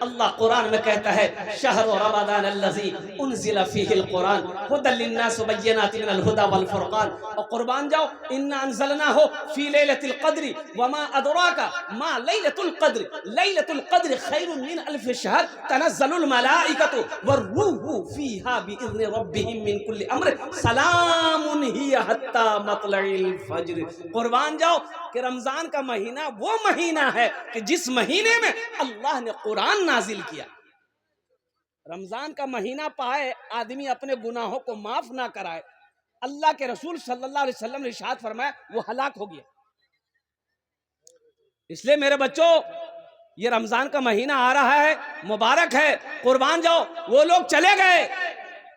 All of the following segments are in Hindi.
अल्लाह कुरान में कहता है शहर रमज़ान अल्लज़ी उन्ज़िला फ़ीहिल कुरान हुदल लिन्नास व बय्यिनातिन मिनल हुदा वल फुरक़ान। और कुर्बान जाओ इन्ना अंज़लनाहु फ़ी लैलतिल क़द्रि व मा अदराका मा लैलतुल क़द्रि खैरुम मिन अल्फ़ि शहर तनज़्ज़लुल मलाइकतु वर्रूहु फ़ीहा बिइज़्नि रब्बिहिम मिन कुल्लि अम्र सलामुन हिय हत्ता मतलइल फ़ज्र। कुर्बान जाओ कि रमज़ान का महीना वो महीना है कि जिस महीने में अल्लाह ने कुरान नाजिल किया। रमजान का महीना पाए आदमी अपने गुनाहों को माफ ना कराए, अल्लाह के रसूल सल्लल्लाहु अलैहि वसल्लम ने इरशाद फरमाया वो हलाक हो गया। इसलिए मेरे बच्चों ये रमजान का महीना आ रहा है, मुबारक है, कुर्बान जाओ। वो लोग चले गए,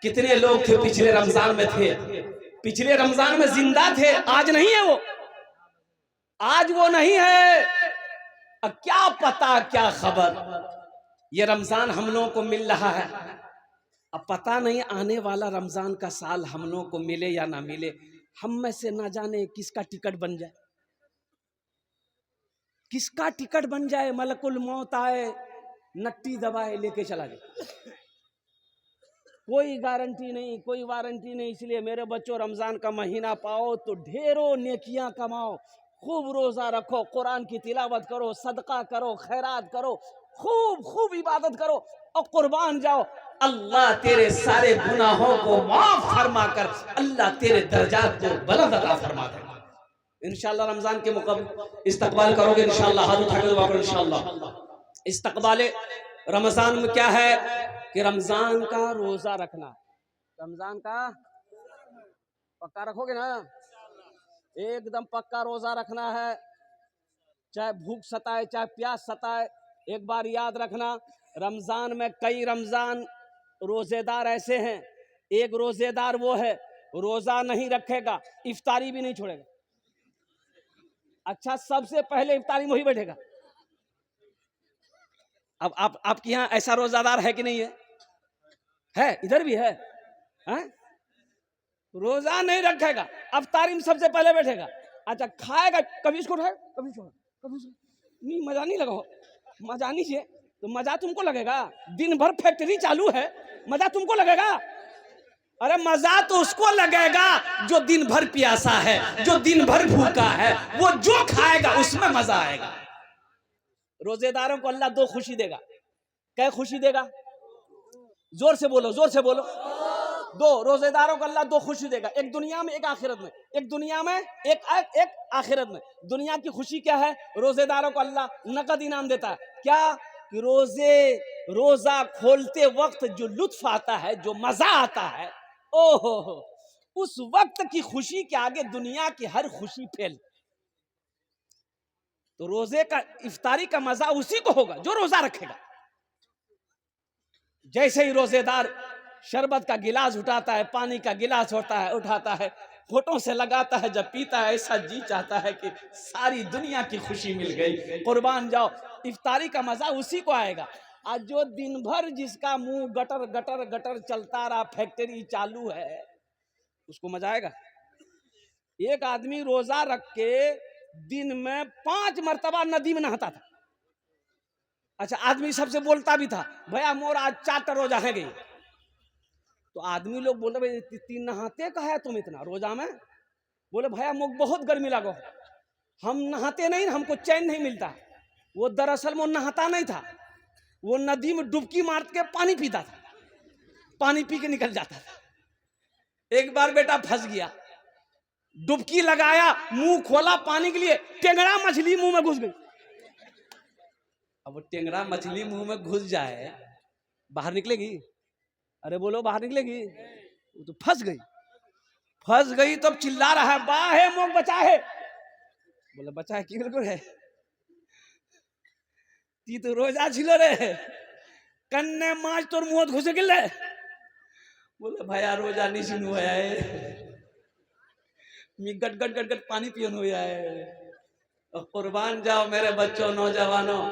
कितने लोग थे पिछले रमजान में थे, पिछले रमजान में जिंदा थे, आज नहीं है वो, आज वो नहीं है। अब क्या पता क्या खबर, ये रमजान हम लोगों को मिल रहा है, अब पता नहीं आने वाला रमजान का साल हम लोगों को मिले या ना मिले। हम में से ना जाने किसका टिकट बन जाए, किसका टिकट बन जाए, मलकुल मौत आए नट्टी दबाए लेके चला जाए, कोई गारंटी नहीं, कोई वारंटी नहीं। इसलिए मेरे बच्चों रमजान का महीना पाओ तो ढेरों नेकियां कमाओ, खूब रोजा रखो, कुरान की तिलावत करो, सदका करो, खैरात करो, खूब खूब इबादत करो और कुर्बान जाओ। अल्लाह तेरे सारे गुनाहों को माफ फरमा कर अल्लाह तेरे दर्जात को बुलंद अता फरमा देगा। इंशाअल्लाह रमजान के मुकम्मल इस्तकबाल करोगे इंशाअल्लाह, हाथ उठा के दुआ करो इंशाअल्लाह। इस्तकबाल रमजान में क्या है कि रमजान का रोजा रखना, रमजान का पक्का रखोगे ना, एकदम पक्का रोजा रखना है, चाहे भूख सताए चाहे प्यास सताए। एक बार याद रखना, रमजान में कई रमजान रोजेदार ऐसे हैं, एक रोजेदार वो है रोजा नहीं रखेगा, इफ्तारी भी नहीं छोड़ेगा। अच्छा, सबसे पहले इफ्तारी में ही बैठेगा। अब आप आपके यहाँ ऐसा रोजादार है कि नहीं है? है, इधर भी है, हैं? रोजा नहीं रखेगा, इफ्तारी में सबसे पहले बैठेगा। अच्छा, खाएगा, कभी इसको उठाएगा, कभी इसको, कभी इसको, नहीं मजा नहीं लगा, मजा नहीं चाहिए तो मजा तुमको लगेगा, दिन भर फैक्ट्री चालू है, मजा तुमको लगेगा? अरे मजा तो उसको लगेगा जो दिन भर प्यासा है, जो दिन भर भूखा है, वो जो खाएगा उसमें मजा आएगा। रोजेदारों को अल्लाह दो खुशी देगा। क्या खुशी देगा? जोर से बोलो, जोर से बोलो। दो, रोजेदारों को अल्लाह दो खुशी देगा, एक दुनिया में एक आखिरत में, एक दुनिया में एक आखिरत में। दुनिया की खुशी क्या है? रोजेदारों को अल्लाह नकद इनाम देता है। क्या? कि रोजा खोलते वक्त जो लुत्फ आता है, जो मजा आता है, ओहो हो, उस वक्त की खुशी के आगे दुनिया की हर खुशी फेल। तो रोजे का इफ्तारी का मजा उसी को होगा जो रोजा रखेगा। जैसे ही रोजेदार शरबत का गिलास उठाता है, पानी का गिलास होता है उठाता है, होठों से लगाता है, जब पीता है ऐसा जी चाहता है कि सारी दुनिया की खुशी मिल गई। कुर्बान जाओ, इफ्तारी का मजा उसी को आएगा। आज जो दिन भर जिसका मुंह गटर गटर गटर चलता रहा, फैक्ट्री चालू है, उसको मजा आएगा? एक आदमी रोजा रख के दिन में 5 मरतबा नदी में नहाता था। अच्छा, आदमी सबसे बोलता भी था, भैया मोर आज 4 रोजा है गई। तो आदमी लोग बोलते भाई 3 नहाते का है तुम इतना रोजा में? बोले भैया मुझे बहुत गर्मी लगो, हम नहाते नहीं, हमको चैन नहीं मिलता। वो दरअसल वो नहाता नहीं था, वो नदी में डुबकी मार के पानी पीता था, पानी पी के निकल जाता था। एक बार बेटा फंस गया, डुबकी लगाया, मुंह खोला पानी के लिए, टेंगड़ा मछली मुंह में घुस गई। अब वो टेंगड़ा मछली मुंह में घुस जाए, बाहर निकलेगी? अरे बोलो, बाहर निकलेगी? वो तो फंस गई, फंस गई। तो अब चिल्ला रहा है, बा है मोग बचा है। बोले बचा है कि बिल्कुल है, ती तो रोजा छिलो रे, कन्ने माच तोर मुंह घुसे गिल। बोले भैया रोजा नहीं सुन हुआ है, मी गट गट गट गट पानी पियन हुआ है। और कुर्बान जाओ मेरे बच्चों, नौजवानों,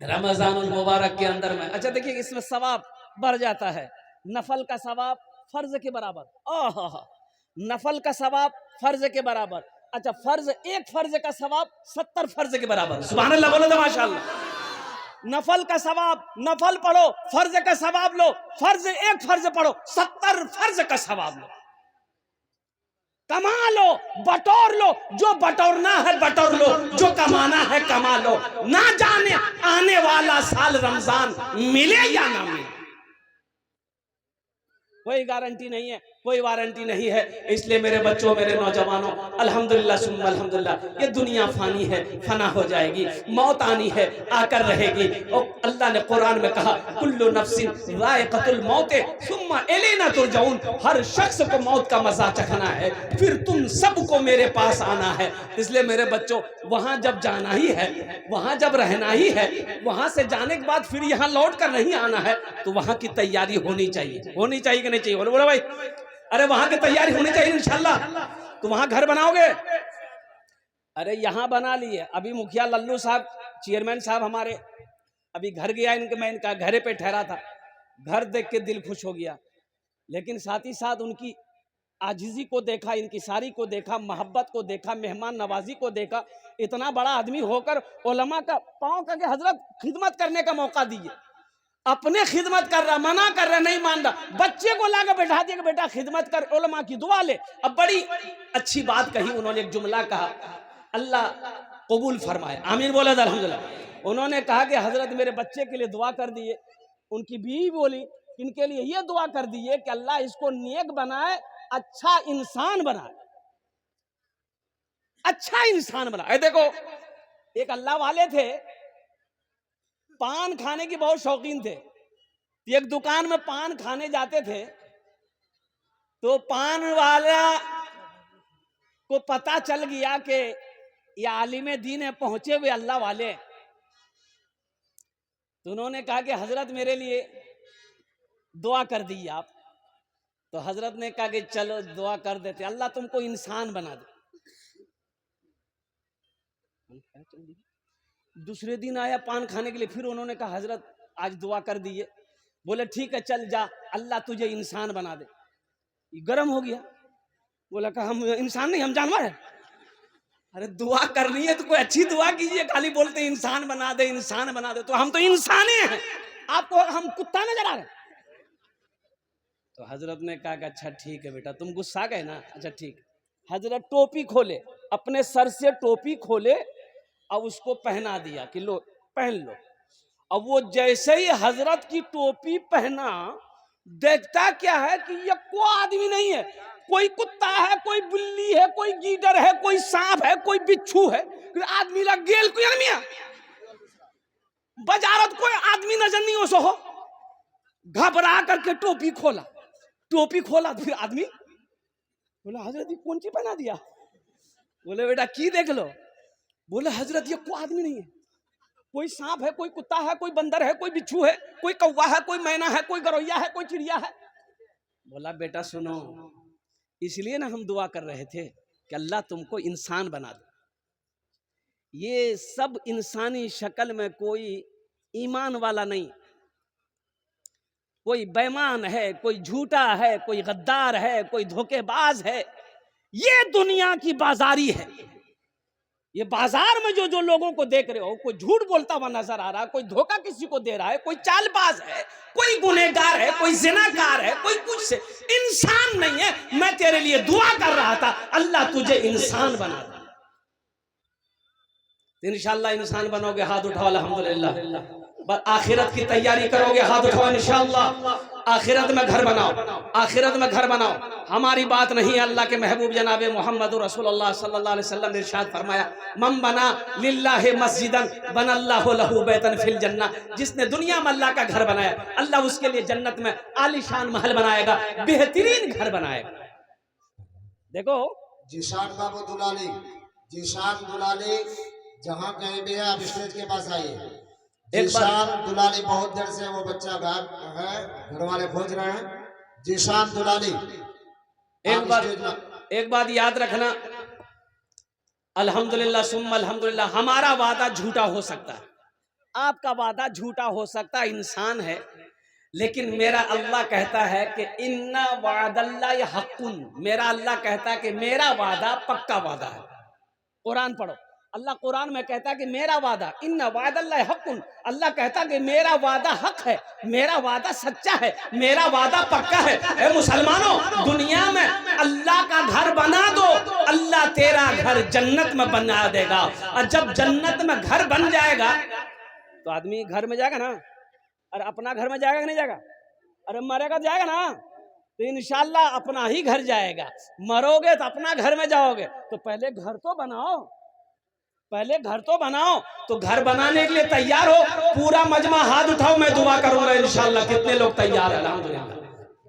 रमजान मुबारक के अंदर में, अच्छा देखिए इसमें सवाब बढ़ जाता है। नफल का सवाब फर्ज के बराबर, ओह, नफल का सवाब फर्ज के बराबर। अच्छा, फर्ज, एक फर्ज का सवाब 70 फर्ज के बराबर। सुभान अल्लाह बोलो तो माशाअल्लाह। नफल का सवाब, नफल पढ़ो, फर्ज का सवाब लो, फर्ज एक फर्ज पढ़ो, 70 फर्ज का सवाब लो, कमा लो, बटोर लो, जो बटोरना है बटोर लो, जो कमाना है कमा लो, ना जाने आने वाला साल रमजान मिले या ना मिले, कोई गारंटी नहीं है, कोई वारंटी नहीं है। इसलिए मेरे बच्चों, मेरे नौजवानों, अल्हम्दुलिल्लाह सुम्मा अल्हम्दुलिल्लाह, ये दुनिया फानी है, फना हो जाएगी, मौत आनी है, आकर रहेगी। और अल्लाह ने कुरान में कहा कुल्लु नफ्सिन ज़ाइक़तुल मौत सुम्मा इलैना तुरजाऊन, हर शख्स को मौत का मजा चखना है, फिर तुम सबको मेरे पास आना है। इसलिए मेरे बच्चों, वहां जब जाना ही है, वहां जब रहना ही है, वहां से जाने के बाद फिर यहाँ लौट कर नहीं आना है, तो वहां की तैयारी होनी चाहिए, होनी चाहिए कि नहीं चाहिए? बोलो बोलो भाई, अरे वहां की तैयारी होनी चाहिए इंशाल्लाह। तो वहां घर बनाओगे? अरे यहां बना लिए, अभी मुखिया लल्लू साहब, चेयरमैन साहब हमारे, अभी घर गया इनके, मैं इनका घरे पे ठहरा था, घर देख के दिल खुश हो गया, लेकिन साथ ही साथ उनकी आजिजी को देखा, इनकी सारी को देखा, मोहब्बत को देखा, मेहमान नवाजी को देखा। इतना बड़ा आदमी होकर उलमा का पांव करके हजरत खिदमत करने का मौका दिए, अपने खिदमत कर रहा, मना कर रहा, नहीं मान रहा, बच्चे को लाकर बैठा दिया कि बेटा खिदमत कर, उलमा की दुआ ले। अब बड़ी अच्छी बात कही उन्होंने, एक जुमला कहा, अल्लाह कबूल फरमाए, आमीन बोले अल्हम्दुलिल्लाह। उन्होंने कहा कि हजरत मेरे बच्चे के लिए दुआ कर दिए। उनकी बीवी बोली इनके लिए ये दुआ कर दिए कि अल्लाह इसको नेक बनाए, अच्छा इंसान बनाए, अच्छा इंसान बनाए। देखो, एक अल्लाह वाले थे, पान खाने की बहुत शौकीन थे। एक दुकान में पान खाने जाते थे, तो पान वाला को पता चल गया कि ये आलिम दीन है, पहुंचे हुए अल्लाह वाले। तो उन्होंने कहा कि हजरत मेरे लिए दुआ कर दी आप। तो हजरत ने कहा कि चलो दुआ कर देते, अल्लाह तुमको इंसान बना दे। दूसरे दिन आया पान खाने के लिए, फिर उन्होंने कहा हजरत आज दुआ कर दिए। बोले ठीक है चल जा, अल्लाह तुझे इंसान बना दे। गर्म हो गया, बोला कहा हम इंसान नहीं, हम जानवर हैं। अरे दुआ करनी है तो कोई अच्छी दुआ कीजिए, खाली बोलते इंसान बना दे, इंसान बना दे। तो हम तो इंसान हैं, आपको हम कुत्ता नजर आ रहे। तो हजरत ने कहा कि अच्छा ठीक है बेटा, तुम गुस्सा गए ना, अच्छा ठीक। हजरत टोपी खोले, अपने सर से टोपी खोले और उसको पहना दिया कि लो पहन लो। अब वो जैसे ही हजरत की टोपी पहना, देखता क्या है कि ये कोई आदमी नहीं है, कोई कुत्ता है, कोई बिल्ली है, कोई गीदड़ है, कोई सांप है, कोई बिच्छू है, आदमी लग गेल कोई आदमी है बाजारत, कोई आदमी नजर नहीं हो। सो घबरा करके टोपी खोला, टोपी खोला, फिर आदमी बोला हजरत ये कौन सी पहना दिया? बोले बेटा की देख लो। बोले हजरत ये कोई आदमी नहीं है, कोई सांप है, कोई कुत्ता है, कोई बंदर है, कोई बिच्छू है, कोई कौवा है, कोई मैना है, कोई गरौया है, कोई चिड़िया है। बोला बेटा सुनो, इसलिए ना हम दुआ कर रहे थे कि अल्लाह तुमको इंसान बना दे। ये सब इंसानी शक्ल में कोई ईमान वाला नहीं, कोई बेईमान है, कोई झूठा है, कोई गद्दार है, कोई धोखेबाज है। ये दुनिया की बाजारी है। ये बाजार में जो जो लोगों को देख रहे हो, कोई झूठ बोलता हुआ नजर आ रहा है, कोई धोखा किसी को दे रहा है, कोई चालबाज है, कोई गुनहगार है, कोई जिनाकार है, कोई कुछ से इंसान नहीं है। मैं तेरे लिए दुआ कर रहा था, अल्लाह तुझे इंसान बना दे। इंशाअल्लाह इंसान बनोगे, हाथ उठाओ अल्हम्दुलिल्लाह। आखिरत की तैयारी करोगे, हाथ उठाओ इंशाअल्लाह। आखिरत में घर बनाओ, आखिरत में घर बनाओ। हमारी बात नहीं है, अल्लाह के महबूब जनाब मोहम्मद रसूलुल्लाह सल्लल्लाहु अलैहि वसल्लम ने इरशाद फरमाया, मन बना लिल्लाहि मस्जिदन बनल्लाहु लहू बैतन फिल जन्नह। जिसने दुनिया में अल्लाह का घर बनाया, अल्लाह उसके लिए जन्नत में आलीशान महल बनाएगा, बेहतरीन घर बनाएगा। देखो जीशान बाबू दुलाली, जीशान दुलाली जहाँ कहीं भी है आप स्टेज के पास आइए। जीशान दुलाली बहुत देर से वो बच्चा गायब है, घर वाले खोज रहे हैं। जीशान दुलाली एक बात याद रखना, अल्हम्दुलिल्लाह सुम्मा अल्हम्दुलिल्लाह, हमारा वादा झूठा हो सकता है, आपका वादा झूठा हो सकता है, इंसान है, लेकिन मेरा अल्लाह कहता है कि इन्ना वादल्लाहि हक़्क़ुन, मेरा अल्लाह कहता है कि मेरा वादा पक्का वादा है। कुरान पढ़ो, अल्लाह कुरान में कहता है कि मेरा वादा इन्ना वादल्लाहि हक़्क़ुन, अल्लाह कहता है कि मेरा वादा हक है, मेरा वादा सच्चा है, मेरा वादा पक्का है। ए मुसलमानों, दुनिया में अल्लाह का घर बना दो, अल्लाह तेरा घर जन्नत में बना देगा। और जब जन्नत में घर बन जाएगा तो आदमी घर में जाएगा ना, अरे अपना घर में जाएगा कि नहीं जाएगा? अरे मरेगा तो जाएगा ना, तो इंशाल्लाह अपना ही घर जाएगा। मरोगे तो अपना घर में जाओगे, तो पहले घर तो बनाओ, पहले घर तो बनाओ। तो घर बनाने के लिए तैयार हो, पूरा मजमा हाथ उठाओ, मैं दुआ करूंगा इंशाल्लाह। कितने लोग तैयार हैं? अल्हम्दुलिल्लाह।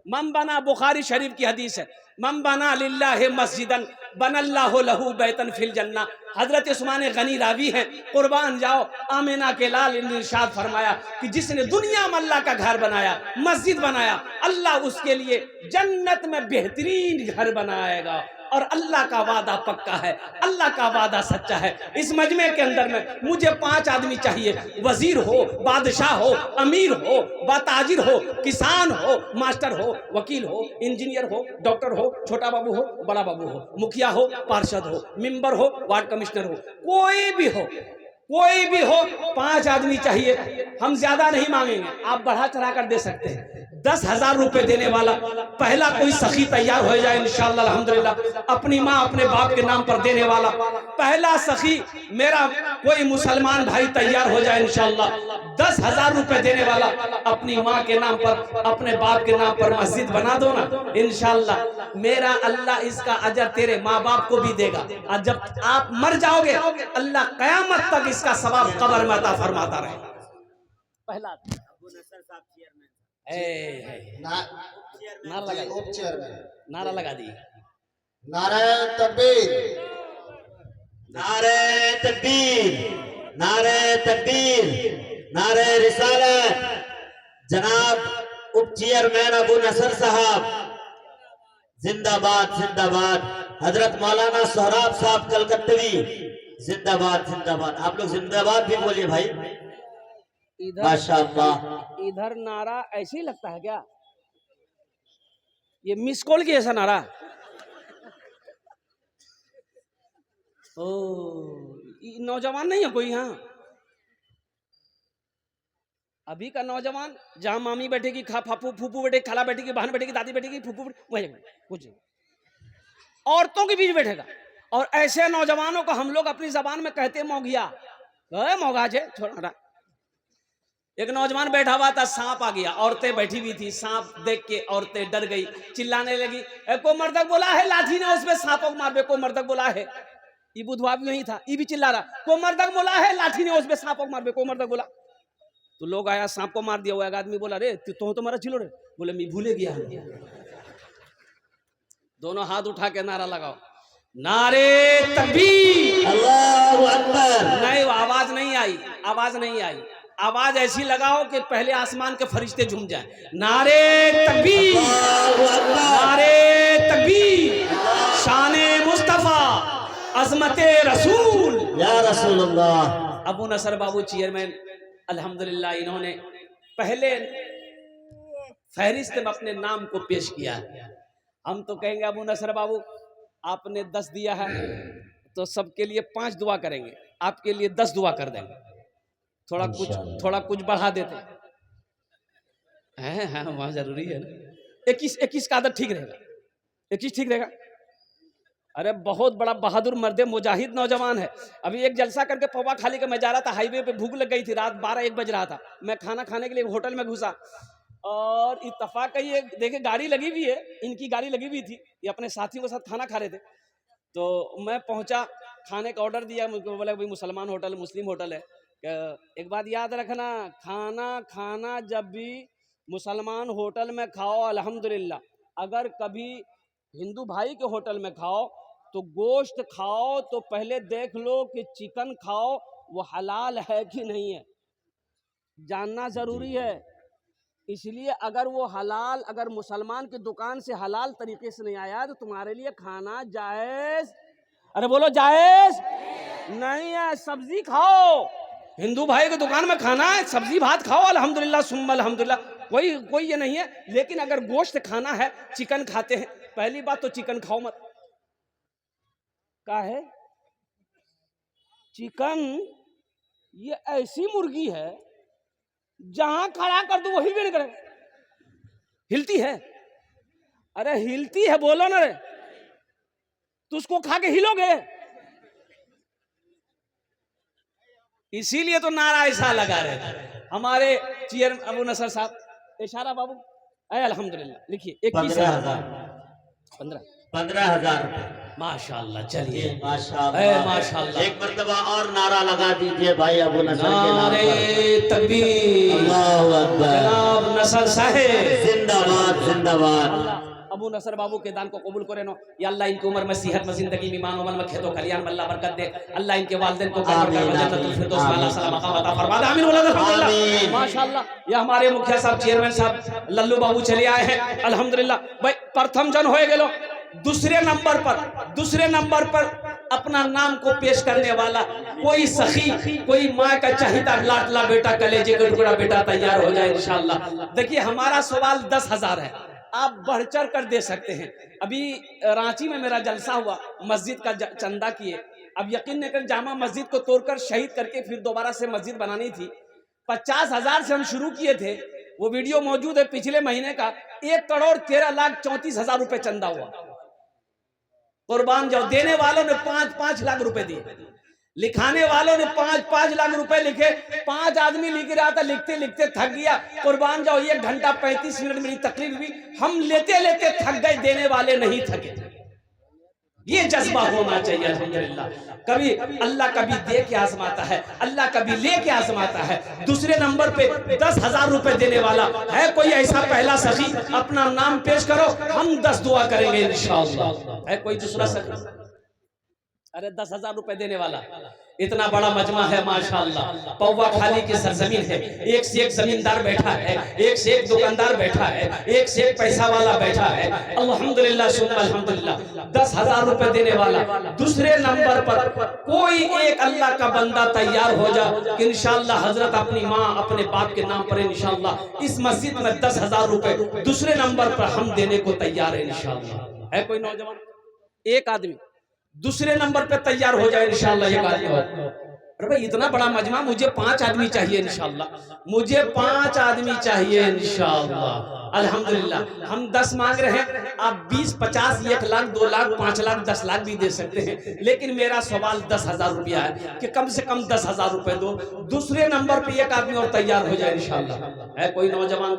मम बना, बुखारी शरीफ की हदीस है, मम बना लिल्लाहि मस्जिदन बनल्लाहु लहू बैतन फिल जन्ना। हजरत उस्मान गनी रावी हैं, कुर्बान जाओ, आमिना के लाल ने इरशाद फरमाया कि जिसने दुनिया में अल्लाह का घर बनाया, मस्जिद बनाया, अल्लाह उसके लिए जन्नत में बेहतरीन घर बनाएगा। और अल्लाह का वादा पक्का है, अल्लाह का वादा सच्चा है। इस मजमे के अंदर में मुझे 5 आदमी चाहिए, वजीर हो, बादशाह हो, अमीर हो, बाताजिर हो, किसान हो, मास्टर हो, वकील हो, इंजीनियर हो, डॉक्टर हो, छोटा बाबू हो, बड़ा बाबू हो, मुखिया हो, पार्षद हो, मेंबर हो, वार्ड कमिश्नर हो, कोई भी हो, कोई भी हो, 5 आदमी चाहिए। हम ज्यादा नहीं मांगेंगे, आप बढ़ा चढ़ा कर दे सकते हैं। 10,000 रुपए देने वाला पहला कोई सखी तैयार हो जाए इंशाअल्लाह अल्हम्दुलिल्लाह। अपनी माँ अपने बाप के नाम पर देने वाला पहला सखी मेरा कोई मुसलमान भाई तैयार हो जाए इंशाअल्लाह। 10,000 रुपए देने वाला अपनी माँ के नाम पर, अपने बाप के नाम पर मस्जिद बना दो ना इंशाअल्लाह। मेरा अल्लाह इसका अजर तेरे माँ बाप को भी देगा, और जब आप मर जाओगे अल्लाह कयामत तक इसका सवाब कब्र में अता फरमाता रहे। पहला नारा लगा दी, नारा लगा दी, नारे तकबीर, नारे तकबीर, नारे तकबीर, नारे रिसालत। जनाब उप चेयरमैन अबू नसर साहब जिंदाबाद जिंदाबाद। हजरत मौलाना सोहराब साहब कलकत्तवी जिंदाबाद जिंदाबाद। आप लोग जिंदाबाद भी बोलिए भाई, माशाअल्लाह। इधर नारा ऐसे ही लगता है क्या? ये मिस कॉल की ऐसा नारा? ओ, नौजवान नहीं है कोई यहाँ? अभी का नौजवान जहां मामी बैठेगी, फूफू बैठेगी, खाला बैठेगी, बहन बैठेगी, दादी बैठेगी, फूफू वही कुछ औरतों के बीच बैठेगा। और ऐसे नौजवानों को हम लोग अपनी जबान में कहते मौगिया, मौगा छे छोड़ा। एक नौजवान बैठा हुआ था, सांप आ गया, औरतें बैठी हुई थी, सांप देख के औरतें डर गई, चिल्लाने लगी, को मर्दक बोला है लाठी ने उसमें सांपों को मार, को मर्दक बोला है। ये बुधवा भी यही था, ये भी चिल्ला रहा, को मर्दक बोला है लाठी ने उसमें सांपों को मार, को मर्दक बोला। तो लोग आया, सांप को मार दिया। वो एक आदमी बोला, रे तो मारा चिलो रे, बोले मैं भूले गया। दोनों हाथ उठा के नारा लगाओ, नारे तकबीर, अल्लाहु अकबर। नहीं आवाज नहीं आई, आवाज नहीं आई। आवाज ऐसी लगाओ कि पहले आसमान के फरिश्ते झूम जाए। नारे तकबीर, नारे तकबीर, शाने मुस्तफा, अजमते रसूल या रसूलुल्लाह। अबू नसर बाबू चेयरमैन अल्हम्दुलिल्लाह, इन्होंने पहले फहरिस्त में अपने नाम को पेश किया। हम तो कहेंगे अबू नसर बाबू आपने 10 दिया है तो सबके लिए 5 दुआ करेंगे, आपके लिए 10 दुआ कर देंगे। थोड़ा कुछ बढ़ा देते हैं, वहां जरूरी है ना। 21 का आदत ठीक रहेगा, 21 ठीक रहेगा। अरे बहुत बड़ा बहादुर मर्द मुजाहिद नौजवान है। अभी एक जलसा करके पौवा खाली के मैं जा रहा था, हाईवे पे भूख लग गई थी, रात 12-1 बज रहा था। मैं खाना खाने के लिए होटल में घुसा और इत्तफाक ये देखे गाड़ी लगी हुई है, इनकी गाड़ी लगी हुई थी, ये अपने साथियों के साथ खाना खा रहे थे। तो मैं पहुंचा, खाने का ऑर्डर दिया, मुझको बोला भाई मुसलमान होटल, मुस्लिम होटल है। एक बात याद रखना, खाना जब भी मुसलमान होटल में खाओ अल्हम्दुलिल्लाह। अगर कभी हिंदू भाई के होटल में खाओ तो गोश्त खाओ तो पहले देख लो कि चिकन खाओ वो हलाल है कि नहीं है, जानना जरूरी है। इसलिए अगर वो हलाल, अगर मुसलमान की दुकान से हलाल तरीके से नहीं आया तो तुम्हारे लिए खाना जायज, अरे बोलो जायज नहीं है। सब्जी खाओ, हिंदू भाई की दुकान में खाना है, सब्जी भात खाओ अल्हम्दुलिल्लाह सुम्मा अल्हम्दुलिल्लाह, कोई ये नहीं है। लेकिन अगर गोश्त खाना है, चिकन खाते हैं, पहली बात तो चिकन खाओ मत। का है चिकन ये ऐसी मुर्गी है जहां खड़ा कर दो वो हिल भी नहीं करे। हिलती है? अरे हिलती है बोलो ना रे, तो उसको खा के हिलोगे? इसीलिए तो नारा ऐसा लगा रहे थे हमारे चेयर अबू नसर साहब। इशारा बाबू, अल्हम्दुलिल्लाह लिखिए 15,000 15,000 माशाल्लाह। चलिए माशाल्लाह माशाल्लाह। एक मर्तबा और नारा लगा दीजिए भाई अबू नसर के नाम नारे पर। तकबीर, अल्लाहु अकबर, जनाब नसर साहेब जिंदाबाद जिंदाबाद। अल्लाह अबू नसर बाबू के दान को कबूल करे नो या अल्लाह, इनकी उम्र में सेहत में जिंदगी में ईमान अमल में खेतों खलियान में अल्लाह बरकत दे। अल्लाह इनके वालिदैन को जन्नतुल फिरदौस में अल्लाह सलाम मकाम अता फरमा दे। आमीन अल्हम्दुलिल्लाह माशाल्लाह। ये हमारे मुखिया साहब चेयरमैन साहब लल्लू बाबू चले आए हैं अल्हम्दुलिल्लाह। भाई प्रथम जन होए गेलो। दूसरे नंबर पर अपना नाम को पेश करने वाला कोई सखी, कोई माँ का चाहिदा लाडला बेटा, कलेजे का टुकड़ा बेटा तैयार हो जाए इंशाअल्लाह। देखिए हमारा सवाल 10,000 है, आप बढ़ चढ़ कर दे सकते हैं। अभी रांची में मेरा जलसा हुआ, मस्जिद का चंदा किए। अब यकीन नहीं कर, जामा मस्जिद को तोड़कर शहीद करके फिर दोबारा से मस्जिद बनानी थी। 50,000 से हम शुरू किए थे, वो वीडियो मौजूद है पिछले महीने का। 1,13,34,000 रुपए चंदा हुआ। कुर्बान जाओ, देने वालों ने 5-5 लाख रुपए दिए, लिखाने वालों ने 5-5 लाख रुपए लिखे। 5 आदमी लिख रहा था, लिखते लिखते थक गया। कुर्बान जाओ 1 घंटा 35 मिनट मेरी तकरीर हुई, हम लेते लेते थक गए, देने वाले नहीं थके। ये जज्बा होना चाहिए अल्हम्दुलिल्लाह। कभी अल्लाह कभी दे के आजमाता है, अल्लाह कभी ले के आजमाता है। दूसरे नंबर पे 10,000 रुपए देने वाला है कोई ऐसा पहला सखी? अपना नाम पेश करो, हम 10 दुआ करेंगे इंशाअल्लाह। है कोई दूसरा सखी? अरे 10,000 रुपए देने वाला। इतना बड़ा मजमा है माशाअल्लाह। पौवा खाली की सरजमीन है, एक से एक जमींदार बैठा है, एक से एक दुकानदार बैठा है, एक से एक पैसा वाला बैठा है। अल्हम्दुलिल्लाह सुम्मा अल्हम्दुलिल्लाह। 10,000 रुपए देने वाला। दूसरे नंबर पर कोई एक अल्लाह का बंदा तैयार हो जा कि इंशाअल्लाह हजरत अपनी माँ अपने बाप के नाम पर इंशाअल्लाह इस मस्जिद में 10,000 रुपए दूसरे नंबर पर हम देने को तैयार है इंशाअल्लाह। है कोई नौजवान? एक आदमी दूसरे नंबर पे तैयार हो जाए इंशाअल्लाह। एक आदमी हो। अरे भाई इतना बड़ा मजमा, मुझे 5 आदमी चाहिए इंशाअल्लाह, मुझे 5 आदमी चाहिए इंशाअल्लाह। अल्हम्दुलिल्लाह हम 10 मांग रहे हैं, आप 20, 50, 1 लाख, 2 लाख, 5 लाख, 10 लाख भी दे सकते हैं। लेकिन मेरा सवाल 10,000 रुपया है कि कम से कम 10,000 रुपए दो। दूसरे नंबर पे एक आदमी और तैयार हो जाए इंशाअल्लाह। है कोई नौजवान?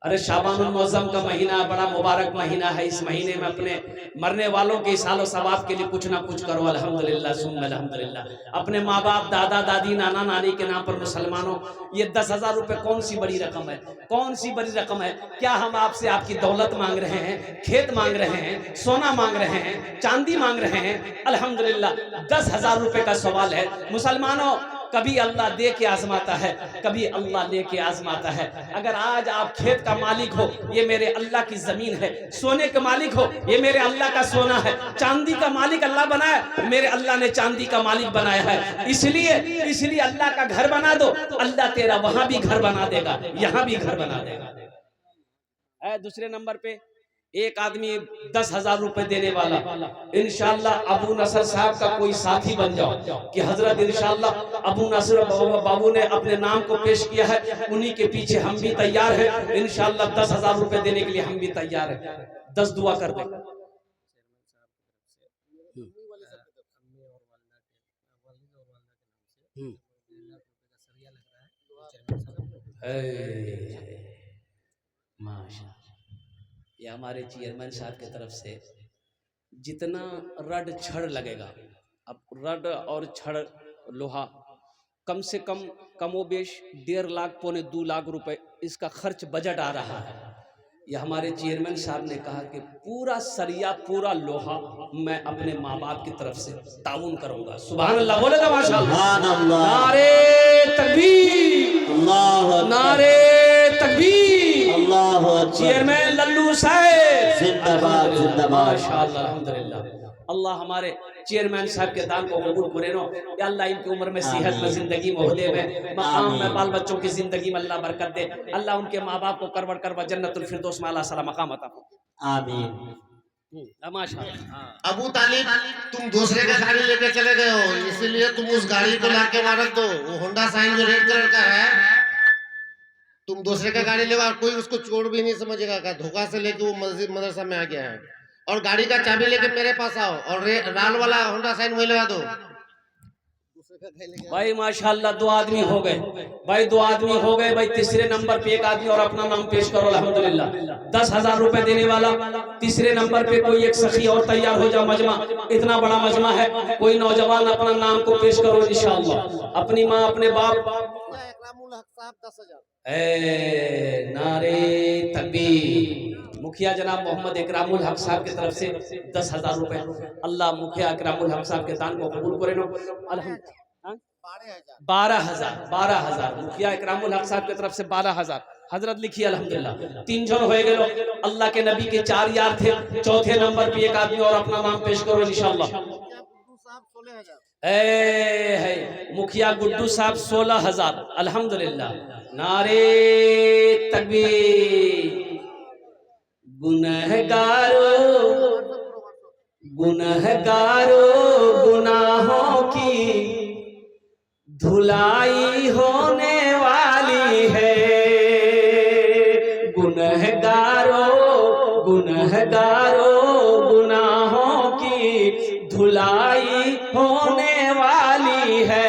अरे शाबानुल मौज़म का महीना बड़ा मुबारक महीना है। इस महीने में अपने मरने वालों के सालों सवाब के लिए कुछ ना कुछ करो अल्हम्दुलिल्लाह सुम्मा अल्हम्दुलिल्लाह। अपने माँ बाप, दादा दादी, नाना नानी के नाम पर मुसलमानों ये 10,000 रुपए कौन सी बड़ी रकम है? कौन सी बड़ी रकम है? क्या हम आपसे आपकी दौलत मांग रहे हैं, खेत मांग रहे हैं, सोना मांग रहे हैं, चांदी मांग रहे हैं? अल्हम्दुलिल्लाह 10,000 रुपए का सवाल है। मुसलमानों कभी अल्लाह दे के आजमाता है, कभी अल्लाह ले के आजमाता है। अगर आज आप खेत का मालिक हो, ये मेरे अल्लाह की जमीन है। सोने के मालिक हो, ये मेरे अल्लाह का सोना है। चांदी का मालिक अल्लाह बनाया, मेरे अल्लाह ने चांदी का मालिक बनाया है। इसलिए अल्लाह का घर बना दो, अल्लाह तेरा वहां भी घर बना देगा, यहाँ भी घर बना देगा। दूसरे नंबर पे एक आदमी 10,000 रुपए देने वाला। इंशाअल्लाह अबू नसर साहब का कोई साथी बन जाओ कि हजरत इंशाअल्लाह अबू नसर बाबू ने अपने नाम को पेश किया है, उन्हीं के पीछे हम भी तैयार हैं इंशाअल्लाह। 10,000 रुपए देने के लिए हम भी तैयार हैं। 10 दुआ कर दे। माशा ये हमारे चेयरमैन साहब की तरफ से जितना रड छड़ लगेगा, अब रड और छड़ लोहा कम से कम कमोबेश 1.5 लाख पौने 2 लाख रुपए इसका खर्च बजट आ रहा है। ये हमारे चेयरमैन साहब ने कहा कि पूरा सरिया पूरा लोहा मैं अपने माँ बाप की तरफ से ताउन करूंगा। सुभान अल्लाह बोले ना माशाअल्लाह। नारे तकबीर, नारे तकबीर। चेयरमैन लल्लू साहब जिंदाबाद जिंदाबाद माशाअल्लाह अल्हम्दुलिल्लाह। अल्लाह हमारे चेयरमैन साहब के दान को कबूल करे नो या अल्लाह इनकी उम्र में सेहत में, जिंदगी में, ओहदे में, मकाम में, बाल बच्चों की जिंदगी में अल्लाह बरकत दे। अल्लाह उनके माँ बाप को करवड़ करवा जन्नतुल फिरदौस में अल्लाह सला मकाम अता फरमाए। आमीन। माशाअल्लाह। अबू तालिब तुम दूसरे का गाड़ी लेके चले गए हो, इसीलिए तुम उस गाड़ी को लाके वहां रख दो। वो होंडा साइन जो रेड कलर का है, तुम दूसरे का गाड़ी लेगा, कोई उसको चोर भी नहीं समझेगा का धोखा से लेके वो मस्जिद मदरसा में आ गया है। और गाड़ी का चाबी लेके मेरे पास आओ और लाल वाला होंडा साइन वही लगा दो। भाई माशाअल्लाह 2 आदमी हो गए, भाई 2 आदमी हो गए। भाई तीसरे नंबर पे एक आदमी और अपना नाम पेश करो अल्हम्दुलिल्लाह। 10,000 रुपए देने वाला तीसरे नंबर पे कोई एक सखी और तैयार हो जाओ। मजमा इतना बड़ा मजमा है, कोई नौजवान अपना नाम को पेश करो इंशाअल्लाह। अपनी माँ अपने बाप। नारे तकबीर। मुखिया जनाब मोहम्मद इकरामुल हक साहब की तरफ से 10,000 रुपए। अल्लाह मुखिया इकरामुल हक साहब के दान को कबूल करे। 12,000 मुखिया इकरामुल हक साहब की तरफ से 12,000। हजरत लिखिए अल्हम्दुलिल्लाह। 3 जन हो गए। अल्लाह के नबी के 4 यार थे। चौथे नंबर पे एक आदमी और अपना नाम पेश करो इंशाअल्लाह। है मुखिया गुड्डू साहब 16,000 अल्हम्दुलिल्लाह। नारे तकबीर। गुनहगारों गुनाहों की धुलाई होने वाली है। गुनहगारों गुनाहों की धुलाई होने वाली है।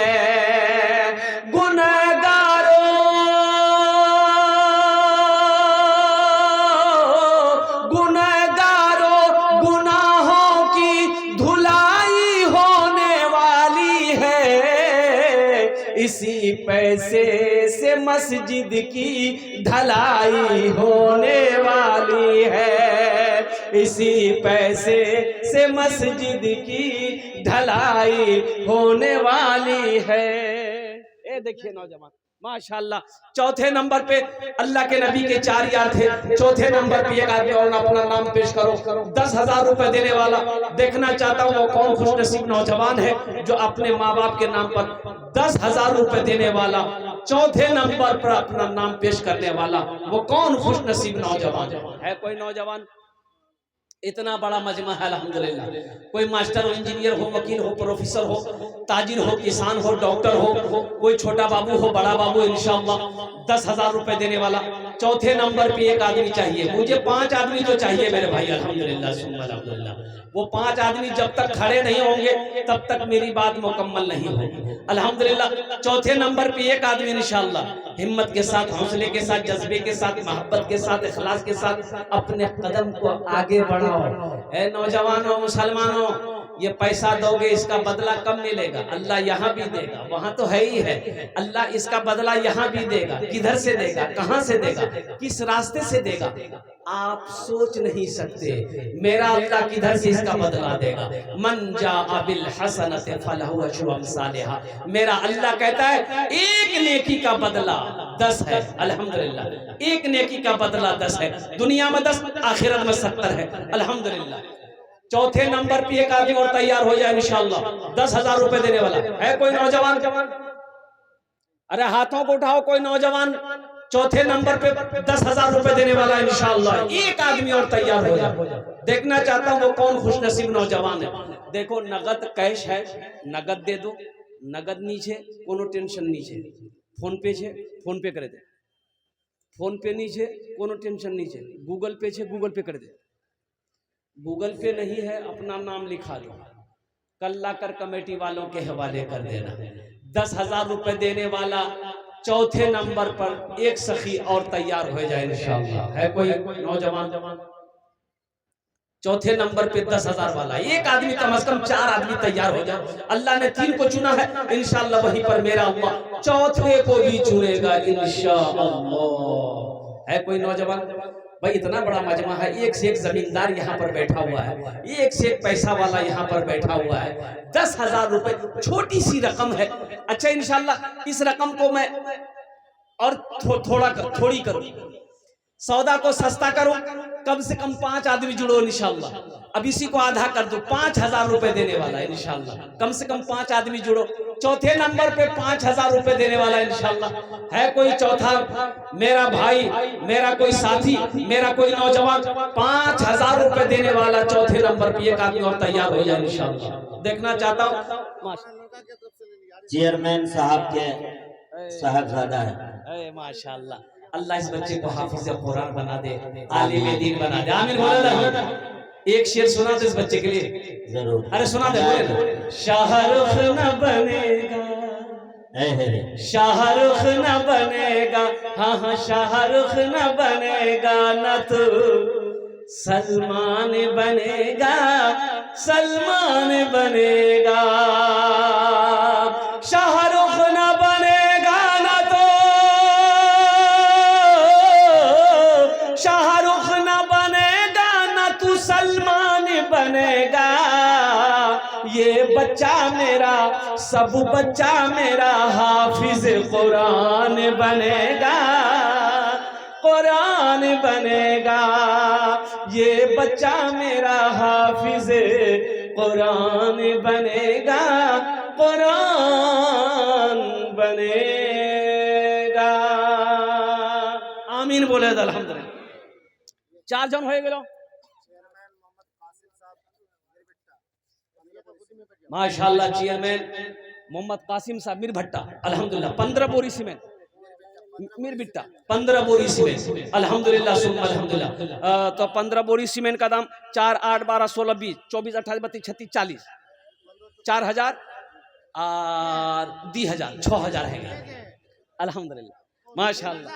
इसी पैसे से मस्जिद की ढलाई होने वाली है। इसी पैसे से मस्जिद की ढलाई होने वाली है। ये देखिए नौजवान माशाअल्लाह। चौथे नंबर पे अल्लाह के नबी के 4 यार थे। चौथे नंबर पे एक आदमी और अपना नाम पेश करो। 10,000 रुपए देने वाला। देखना चाहता हूँ वो कौन खुशनसीब नौजवान है जो अपने माँ बाप के नाम पर 10,000 रुपए देने वाला, चौथे नंबर पर अपना नाम पेश करने वाला, वो कौन खुशनसीब नौजवान है? कोई नौजवान? इतना बड़ा मजमा है अल्हम्दुलिल्लाह। कोई मास्टर हो, इंजीनियर हो, वकील हो, प्रोफेसर हो, ताजिर हो, किसान हो, डॉक्टर हो, कोई छोटा बाबू हो, बड़ा बाबू, इंशाअल्लाह 10,000 रुपए देने वाला। चौथे नंबर पे एक आदमी चाहिए मुझे। 5 आदमी तो चाहिए मेरे भाई अल्हम्दुलिल्लाह सुम्मा अल्हम्दुलिल्लाह। वो 5 आदमी जब तक खड़े नहीं होंगे तब तक मेरी बात मुकम्मल नहीं होगी अल्हम्दुलिल्लाह। चौथे नंबर पे एक आदमी इंशाअल्लाह हिम्मत के साथ, हौसले के साथ, जज्बे के साथ, मोहब्बत के साथ, इखलास के साथ अपने कदम को आगे बढ़ाओ। ऐ नौजवानों, मुसलमानों, ये पैसा दोगे इसका बदला कब मिलेगा? अल्लाह यहाँ भी देगा, वहां तो है ही है। अल्लाह इसका बदला यहाँ भी देगा। किधर से देगा, कहां से देगा, किस रास्ते से देगा, आप सोच नहीं सकते। मेरा अल्लाह किधर से इसका बदला देगा। मन जाअ बिल हसनति फलहु अशरु अम्सालिहा। मेरा अल्लाह कहता है एक नेकी का बदला 10 है अल्हम्दुलिल्लाह। एक नेकी का बदला 10 है। दुनिया में 10, आखिरत में 70 है अल्हम्दुलिल्लाह। चौथे नंबर पे एक आदमी और तैयार हो जाए इंशाअल्लाह। 10,000 रुपए देने वाला है कोई नौजवान? अरे हाथों को उठाओ कोई नौजवान। चौथे नंबर पे 10,000 रुपए देने वाला इंशाअल्लाह। एक आदमी और तैयार हो जाए। देखना चाहता हूँ वो कौन खुशनसीब नौजवान है। देखो नगद कैश है, नगद दे दो। नगद नीचे कोनो टेंशन नीचे। फोन पे छे फोन पे कर दे। फोन पे नीचे कोनो टेंशन नीचे। गूगल पे छे गूगल पे कर दे। गूगल पे नहीं है अपना नाम लिखा दो, कल लाकर कमेटी वालों के हवाले कर देना। 10,000 रुपए देने वाला चौथे नंबर पर एक सखी और तैयार हो जाए इंशाअल्लाह। है कोई नौजवान? चौथे नंबर पे 10,000 वाला एक आदमी, कम से कम 4 आदमी तैयार हो जाए। अल्लाह ने 3 को चुना है इंशाअल्लाह, वहीं पर मेरा अल्लाह चौथे को भी चुनेगा इंशाअल्लाह। है कोई नौजवान? भाई इतना बड़ा मजमा है, एक से एक जमींदार यहाँ पर बैठा हुआ है, एक से एक पैसा वाला यहाँ पर बैठा हुआ है। 10,000 रुपए छोटी सी रकम है। अच्छा इंशाअल्लाह इस रकम को मैं और थोड़ी करूँ, सौदा को सस्ता करो। कम से कम 5 आदमी जुड़ो इंशाअल्लाह। अब इसी को आधा कर दो। 5,000 रुपए देने वाला है इंशाअल्लाह। कम से कम 5 आदमी जुड़ो। चौथे नंबर पे 5,000 रुपए देने वाला इंशाल्लाह है कोई चौथा मेरा भाई, मेरा कोई साथी, मेरा कोई नौजवान 5,000 रुपए देने वाला चौथे नंबर पे एक आदमी और तैयार हो जाए इंशाल्लाह। देखना चाहता हूँ चेयरमैन साहब के साहबजादा है। माशाल्लाह अल्लाह इस बच्चे को हाफिज कुरान बना दे, आलिम दीन बना दे। आमीन बोले। एक शेर सुना दो इस बच्चे के लिए जरूर। अरे सुना दे, बोले ना। शाहरुख न बनेगा, शाहरुख न बनेगा, हाँ हाँ शाहरुख न बनेगा, न तो सलमान बनेगा, सलमान बनेगा। शाहरुख न बनेगा न तो शाहरुख न बनेगा, न तू सलमान बनेगा। ये बच्चा मेरा, सब बच्चा मेरा हाफिज कुरान बनेगा, कुरान बनेगा। ये बच्चा मेरा हाफिज कुरान बनेगा, कुरान बनेगा। आमीन बोले तो अल्हम्दुलिल्लाह। 4 जन हो गेलो माशाल्लाह। चेयरमैन मोहम्मद कासिम साहब मिरभट्टा अल्हम्दुलिल्लाह 15 बोरी सीमेंट, मिरभिट्टा 15 बोरी सीमेंट अल्हम्दुलिल्लाह सुम्मा अल्हम्दुलिल्लाह। तो 15 बोरी सीमेंट का दाम 4, 8, 12, 16, 20, 24, 28, 32, 36, 40, 4,000 और 2,000 6,000 है अल्हम्दुलिल्लाह माशाल्लाह।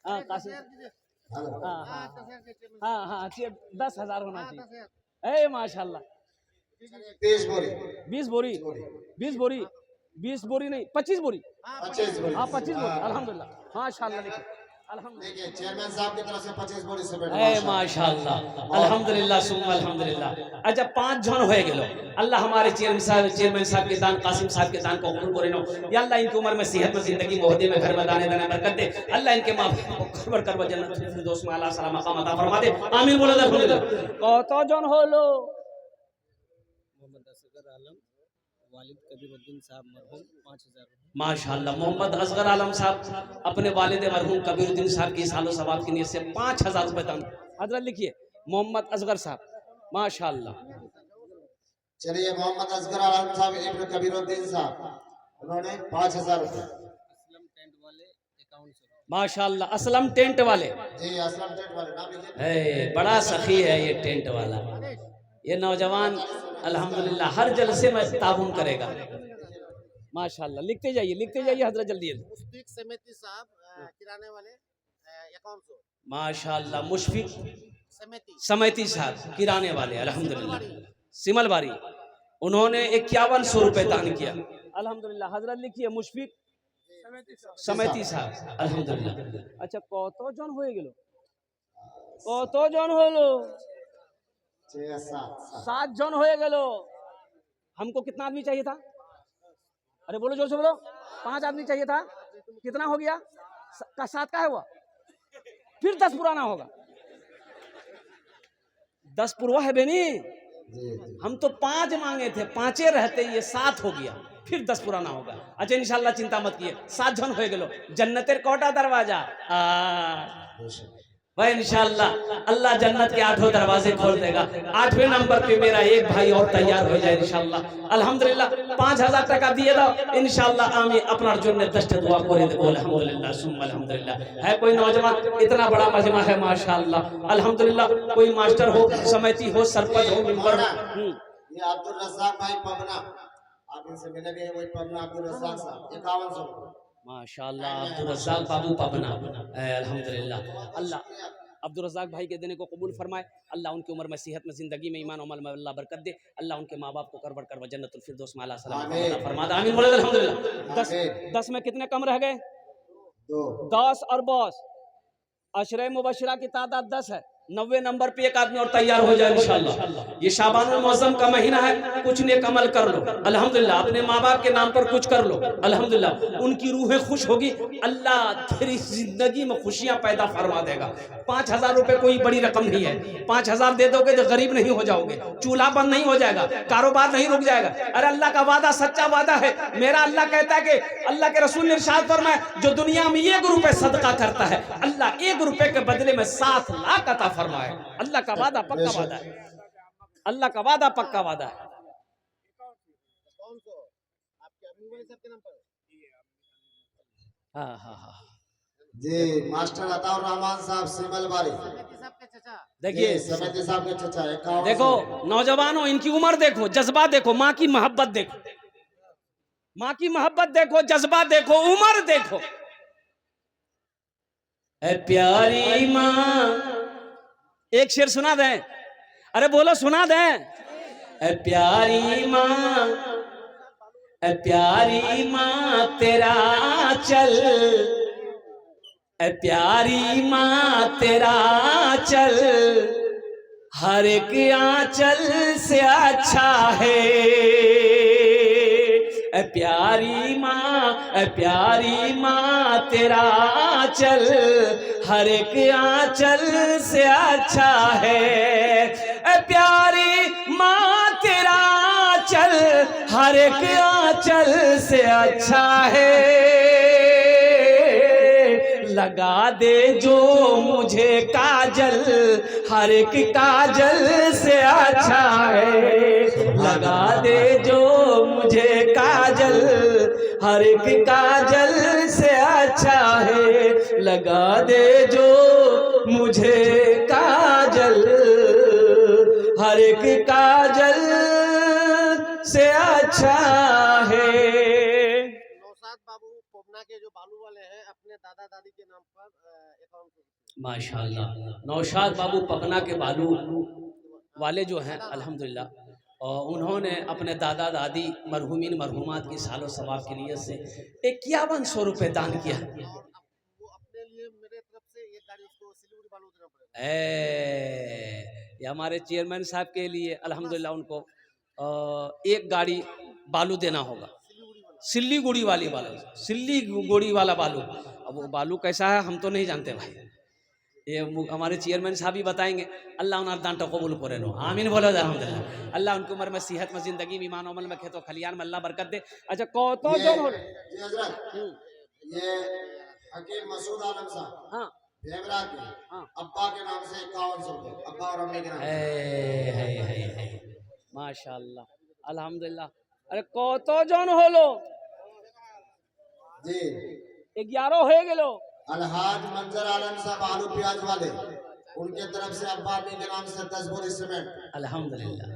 हाँ कासिम, हाँ हाँ 10,000 होना चाहिए। माशाल्लाह 20 बोरी 20 बोरी 20 बोरी 20 बोरी नहीं 25 बोरी 25 बोरी। हाँ 25 बोरी अल्हम्दुलिल्लाह माशाल्लाह। देखिए अल्हम्दुलिल्लाह देखिए चेयरमैन साहब की तरफ से 25 बोरी से माशाल्लाह अल्हम्दुलिल्लाह सुम्मा अल्हम्दुलिल्लाह। अच्छा 5 जन हो गेलो। अल्लाह हमारे चेयरमैन साहब के दान, कासिम साहब के दान को कबूल करे नो। या अल्लाह इनकी उम्र में सेहत में जिंदगी मोहदे में घर में दाने दाने बरकत दे। अल्लाह इनके माँ बाप को खबर कर जन्नत फिरदौस में अल्लाह सलाम मकाम अता फरमा दे। आमीन बोलो अल्हम्दुलिल्लाह। कतो जन होलो माशाल्लाह। मोहम्मद असगर आलम साहब अपने वालिद मरहूम कबीरुद्दीन साहब की सालो सवाब की नियत से 5,000 रुपए दान। हजरत लिखिए मोहम्मद असगर साहब माशाल्लाह। चलिए मोहम्मद असगर आलम साहब इब्न कबीरुद्दीन साहब उन्होंने 5,000 रुपए माशाल्लाह। असलम टेंट वाले जी, असलम टेंट वाले नाम लिखिए। बड़ा सखी है ये टेंट वाला। ये नौजवान अल्हम्दुलिल्लाह हर जलसे में ताबून करेगा माशाल्लाह। लिखते जाइए हजरत जल्दी मुश्फिक समिति साहब किराने वाले 5100 माशाल्लाह। मुश्फिक समिति साहब किराने वाले अल्हम्दुलिल्लाह सिमल बारी, उन्होंने 5100 रुपए दान किया अल्हम्दुलिल्लाह। हजरत लिखिए मुश्फिक समिति साहब अल्हम्दुलिल्लाह। अच्छा कतो जन हो गेलो, कतो जन होलो 7 जन हो गेलो। हमको कितना आदमी चाहिए था? अरे बोलो जोर से बोलो। 5 आदमी चाहिए था। कितना हो गया? 7 का है हुआ, फिर 10 पुराना होगा। 10 पूर्वा है बेनी। हम तो 5 मांगे थे, 5 रहते ये 7 हो गया, फिर 10 पुराना होगा। अच्छा इंशाल्लाह चिंता मत किए। 7 जन हो गेलो। जन्नतेर कोटा दरवाजा वह इंशाल्लाह अल्लाह जन्नत के 8 दरवाजे खोल देगा। 8वें नंबर पे मेरा एक भाई और तैयार हो जाए इंशाल्लाह अल्हम्दुलिल्लाह। 5,000 टका दिए दो इंशाल्लाह। आमी अपना जन्नत दस्ट दुआ करे दे अल्हम्दुलिल्लाह सुम्मा अल्हम्दुलिल्लाह। है कोई नौजवान इतना बड़ा मजमा है माशाल्लाह अल्हम्दुलिल्लाह। कोई मास्टर हो, समिति हो, सरपंच हो, मेंबर हो। ये अब्दुल रज़ाक भाई पबना, आप इनसे मिलेंगे। वही पबना अब्दुल रज़ाक साहब 5100 माशाल्लाह। अब्दुल रज़ाक बाबू पबना अल्हम्दुलिल्लाह। अल्लाह अब्दुल रज़ाक भाई के देने को कबूल फरमाए। अल्लाह उनकी उम्र में, सेहत में, जिंदगी में, ईमान अमल में अल्लाह बरकत दे। अल्लाह उनके माँ बाप को करवट करवा जन्नतुल फिरदौस में अल्लाह सलाम फरमा दे। आमीन बोले अल्हम्दुलिल्लाह। 10 में कितने कम रह गए? 10 और बॉस अशरे मुबशरा की तादाद 10 है। 90 नंबर पे एक आदमी और तैयार हो जाए इंशाल्लाह। ये शाबानुल मौसम का महीना है, कुछ नेक अमल कर लो अल्हम्दुलिल्लाह, अपने माँ बाप के नाम पर कुछ कर लो अल्हम्दुलिल्लाह, उनकी रूहें खुश होगी, अल्लाह तेरी जिंदगी में खुशियां पैदा फरमा देगा। 5000 रुपए कोई बड़ी रकम नहीं है, 5000 दे दोगे तो गरीब नहीं हो जाओगे, चूल्हा बंद नहीं हो जाएगा, कारोबार नहीं रुक जाएगा। अरे अल्लाह का वादा सच्चा वादा है। मेरा अल्लाह कहता है कि अल्लाह के रसूल ने इरशाद फरमाया, जो दुनिया में 1 रुपए सदका करता है, अल्लाह 1 रुपए के बदले में 7 लाख अता फरमाए। अल्लाह का वादा पक्का वादा है, अल्लाह का वादा पक्का वादा है। हाँ हाँ हाँ, जी मास्टर अताउर रहमान साहब सिमल बारी, देखिए समिति साहब के चचा है। देखो नौजवानों, इनकी उम्र देखो, जज्बा देखो, माँ की मोहब्बत देखो, माँ की मोहब्बत देखो, जज्बा देखो, उम्र देखो। ऐ प्यारी माँ, एक शेर सुना दें, अरे बोलो सुना दें। ऐ प्यारी माँ, ऐ प्यारी माँ तेरा चल, ऐ प्यारी माँ तेरा चल, हर एक आंचल से अच्छा है। ऐ प्यारी माँ, ऐ प्यारी माँ तेरा आंचल, हर एक आंचल से अच्छा है। ऐ प्यारी माँ तेरा आंचल, हर एक आंचल से अच्छा है। लगा दे जो मुझे काजल, हर एक काजल से अच्छा है। लगा दे जो मुझे काजल, हर एक काजल से अच्छा है। लगा दे जो मुझे काजल, हर एक काजल से अच्छा है। नौशाद बाबू पोपना के जो बालू वाले हैं, अपने दादा दादी के नाम पर अकाउंट। माशाल्लाह, नौशाद बाबू पपना के बालू वाले जो हैं अल्हम्दुलिल्लाह, और उन्होंने अपने दादा दादी मरहुमीन मरहुमात की सालो सवाब के लिए से 5100 रुपये दान किया। वो अपने लिए मेरे तरफ से एक गाड़ी उसको सिलीगुड़ी बालू देना पड़ेगा। ये हमारे चेयरमैन साहब के लिए अल्हम्दुलिल्लाह उनको एक गाड़ी बालू देना होगा, सिल्लीगुड़ी वाली बालू, सिल्लीगुड़ी वाला बालू। अब वो बालू कैसा है हम तो नहीं जानते भाई, ये हमारे चेयरमैन साहब ही बताएंगे। अल्लाह उन्हें दान कबूल करे नो, आमीन बोलो अल्हम्दुलिल्लाह। अल्लाह उनकी उम्र में सेहत में जिंदगी में ईमान अमल में खेतो खलियान में अल्लाह बरकत दे। अच्छा कौतो जो हो जी हजरत, ये हकीम मसूद आलम साहब हाँ भेमरा के हाँ, अब्बा के नाम से 5100 रुपये, अब्बा और अम्मी के नाम से। है माशाल्लाह अल्हम्दुलिल्लाह। अरे कौतो जन होलो जी 11 हो गेलो। अलहाज मंजर आलम साहब आलू प्याज वाले, उनके तरफ से अब्बा अम्मी के नाम से 10 बोरी सीमेंट। अल्हम्दुलिल्लाह।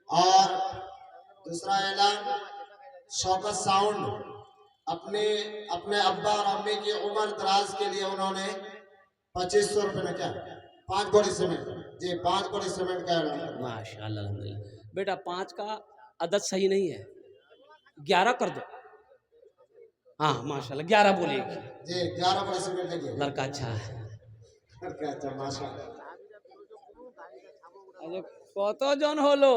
और दूसरा ऐलान, शौकत साउंड अपने अपने अब्बा और अम्मी की उम्र दराज के लिए उन्होंने 2500 रुपये में क्या 5 बोरी सीमेंट, जी 5 बोरी सीमेंट का ऐलान। माशाल्लाह अल्हम्दुलिल्लाह। बेटा 5 का अदद सही नहीं है, 11 कर दो। हाँ माशाल्लाह 11 बोलिए जी 11 बोरी सीमेंट लगी। लड़का अच्छा है। अच्छा माशाल्लाह। अरे कतो जन होलो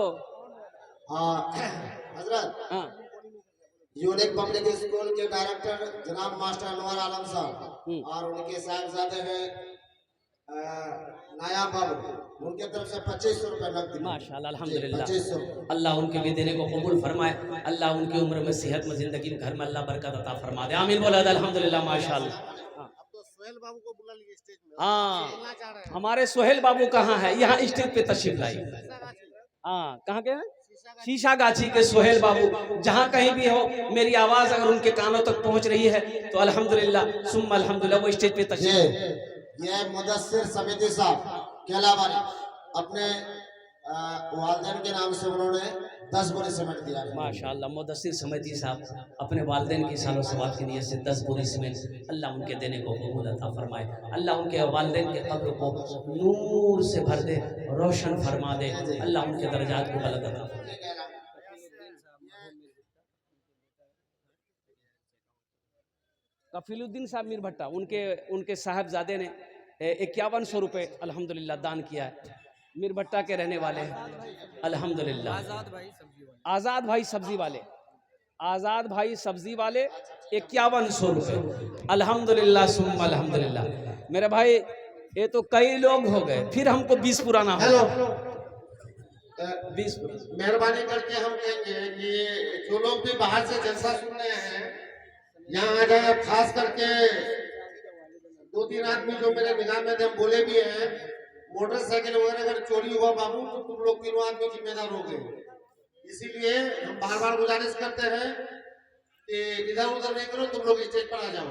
हाँ हजरत, हाँ यूनिक पब्लिक स्कूल के डायरेक्टर जनाब मास्टर अनवर आलम साहब और उनके साहबजादे हैं नायाब बाबू, उनके तरफ से 2500 रुपये नकदी। माशाल्लाह अल्हम्दुलिल्लाह। 2500। अल्लाह उनके भी देने को कबूल फरमाए, अल्लाह उनकी उम्र में सेहत में जिंदगी में घर में अल्लाह बरकत अता फरमा दे, आमीन बोला अल्हम्दुलिल्लाह माशाल्लाह। अब तो सोहेल बाबू को बुला लिए स्टेज में। हाँ बोलना चाह रहे हैं। हमारे सोहेल बाबू कहाँ है, यहाँ स्टेज पे तशरीफ लाई। हाँ कहाँ के हैं, शीशा गाछी के सोहेल बाबू। जहाँ कहीं भी हो मेरी आवाज अगर उनके कानों तक पहुँच रही है तो अल्हम्दुलिल्लाह सुम्मा अल्हम्दुलिल्लाह वो स्टेज पे तशरीफ। ये मुदस्सिर समिति साहब केलावारी, अपने वालिदैन के नाम से उन्होंने 10 बोरी सीमेंट दिया है। माशाल्लाह मुदस्सिर समिति साहब अपने वालिदैन की सालो सवाब की नियत से 10 बोरी सीमेंट अल्लाह उनके देने को कबूल अता फरमाए, अल्लाह उनके वालिदैन के कब्र को नूर से भर दे, रोशन फरमा दे, अल्लाह उनके दर्जात को बुलंद अता फरमाए। कफीलुद्दीन साहब मीर भट्टा, उनके साहबजादे ने 5100 रुपये अल्हम्दुलिल्लाह दान किया है। मीरभट्टा के रहने वाले हैं अल्हम्दुलिल्लाह। आज़ाद भाई सब्जी वाले, आज़ाद भाई सब्जी वाले 5100 रुपये अल्हम्दुलिल्लाह सुम्मा अल्हम्दुलिल्लाह। मेरे भाई ये तो कई लोग हो गए, फिर हमको 20 पुराना हो। हेलो 20 मेहरबानी करके हम कहेंगे कि जो लोग भी बाहर से जलसा सुन रहे हैं यहाँ आ जाए। खास करके 2-3 आदमी जो मेरे निगाह में थे, हम बोले भी हैं, मोटरसाइकिल वगैरह अगर चोरी हुआ बाबू तो तुम लोग तीनों आदमी जिम्मेदार हो गए। इसीलिए हम बार बार गुजारिश करते हैं कि इधर उधर नहीं करो, तुम लोग स्टेज पर आ जाओ।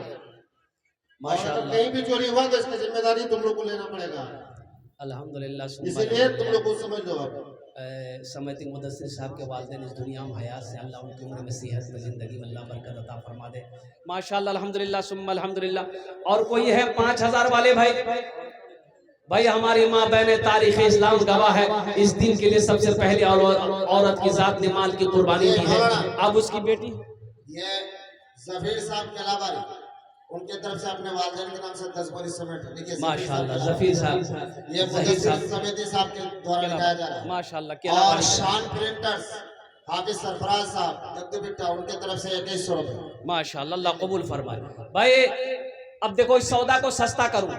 और अगर कहीं भी चोरी हुआ तो इसकी जिम्मेदारी तुम लोग को लेना पड़ेगा। अल्हम्दुलिल्लाह इसीलिए तुम लोग को समझ लो। आप समयती मुदस्सिर साहब के वालिदैन इस दुनिया में हयात से, अल्लाह उनकी उम्र में सेहत में ज़िंदगी में अल्लाह बरकत अता फरमा दे। माशाअल्लाह अल्हम्दुलिल्लाह सुम्मा अल्हम्दुलिल्लाह। और कोई है 5000 वाले भाई हमारी माँ बहन तारीख़ इस्लाम गवाह है, इस दिन के लिए सबसे पहले औरत की ज़ात ने माल की कुर्बानी दी है। अब उसकी बेटी ये जफीर साहब के अलावा उनके तरफ से अपने वालिदैन के नाम से 10 बोरी सीमेंट लिखिए। माशाअल्लाह जफीर साहब, ये मुदस्सिर समिति साहब के द्वारा लगाया जा रहा है। माशाअल्लाह। और शान प्रिंटर्स हाफिज सरफराज साहब जगदू बिट्टा, उनके तरफ से 2100 रुपये। माशाअल्लाह, अल्लाह कबूल फरमाए। भाई अब देखो इस सौदा को सस्ता करूं,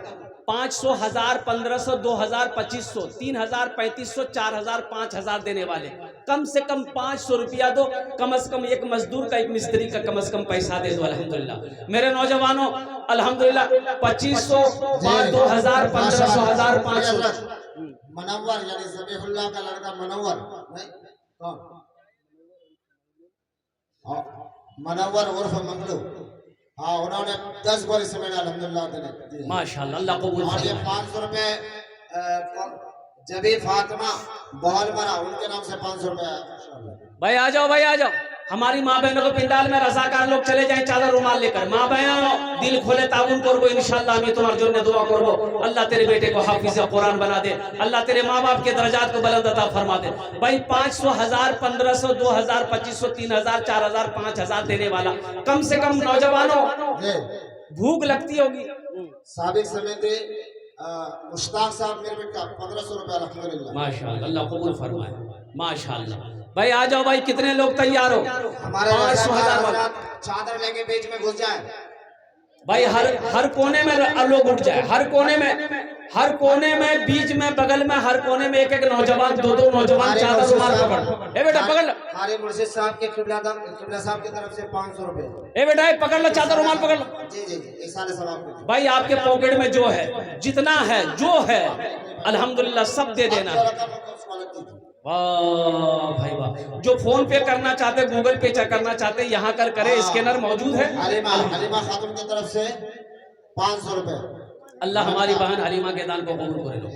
500, 1000, 1500, 2000, 2500, 3000, 3500, 4000, 5000 देने वाले कम से कम 500 रुपया दो। कम से कम एक मजदूर का, एक मिस्त्री का कम से कम पैसा दे दो। अल्हम्दुलिल्लाह मेरे नौजवानों, अल्हम्दुलिल्लाह 2500, 2000, 1500, 1000, 500। मनव्वर यानी ज़बीहुल्लाह का लड़का मनव्वर, नहीं कौन? मनव्वर उर्फ मंगलू, हाँ, उन्होंने 10 बोरी सीमेंट अल्हम्दुलिल्लाह दिए। माशाअल्लाह, अल्लाह कबूल और ये फरमाए। 500 रुपये जबी फातिमा बहलमरा, उनके नाम से 500 रुपये। भाई आ जाओ, भाई आ जाओ। हमारी माँ बहनों को पिंडाल में रजाकार लोग चले जाए चादर रुमाल लेकर। माँ बहनों दिल खोले ताउन करबो इंशाअल्लाह। मैं तुम्हारे जोर में दुआ करबो, अल्लाह तेरे बेटे को हाफिज कुरान बना दे, अल्लाह तेरे माँ बाप के दर्जात को बुलंद अता फरमा दे। भाई 500, 1000, 1500, 2000, 2500, 3000, 4000, 5000 देने वाला कम से कम नौजवानों भूख लगती होगी। साबिक समिति मुश्ताक साहब मेरे बेटा 1500 रुपये अल्हम्दुलिल्लाह। माशाअल्लाह, अल्लाह कबूल फरमाए। माशाअल्लाह भाई आ जाओ भाई, कितने लोग तैयार हो? हमारे 500, 1000 चादर लेके बीच में घुस जाए भाई। हर कोने में लोग उठ जाए, हर कोने में बीच में बगल में हर कोने में एक नौजवान, 2 नौजवान चादर रुमाल पकड़। ए बेटा पकड़ लो। हमारे मुर्शिद साहब के किबला साहब की तरफ से 500 रुपये। ए बेटा पकड़ लो, चादर रुमाल पकड़ लो। जी जी जी, इसाले सवाब। भाई आपके पॉकेट में जो है, जितना है, जो है अल्हम्दुलिल्लाह सब दे देना है। वाह भाई वाह। जो फोन पे करना चाहते, गूगल पे करना चाहते, यहाँ कर करे, स्कैनर मौजूद है। हलीमा खातून की तरफ से 500 रुपये। अल्लाह हमारी बहन हलीमा के दान को कबूल करे लो।